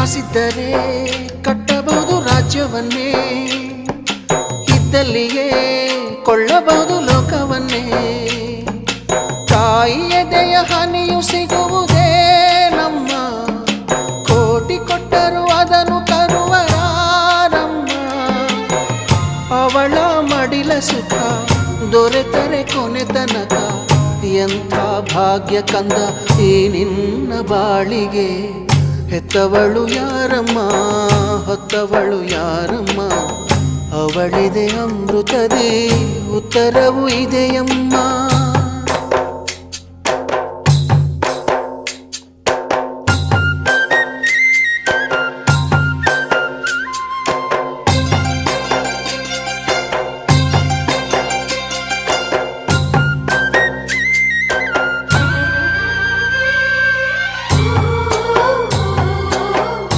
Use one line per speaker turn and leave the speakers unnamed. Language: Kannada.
ಆಸಿದ್ದರೆ ಕಟ್ಟಬಹುದು ರಾಜ್ಯವನ್ನೇ, ಇದ್ದಲ್ಲಿಯೇ ಕೊಳ್ಳಬಹುದು ಲೋಕವನ್ನೇ. ತಾಯಿಯ ದಯ ಹನಿಯು ಸಿಗುವುದೇ ನಮ್ಮ, ಕೋಟಿ ಕೊಟ್ಟರು ಅದನ್ನು ತರುವರಾರಮ್ಮ. ಅವಳ ಮಡಿಲ ಸುಖ ದೊರೆತರೆ ಕೊನೆ ತನಕ, ಎಂಥ ಭಾಗ್ಯ ಕಂದ ಈ ನಿನ್ನ ಬಾಳಿಗೆ. ಹೆತ್ತವಳು ಯಾರಮ್ಮ, ಹೊತ್ತವಳು ಯಾರಮ್ಮ, ಅವಳಿದೆ ಅಮೃತದೇ ಉತ್ತರವೂ ಇದೆಯಮ್ಮ.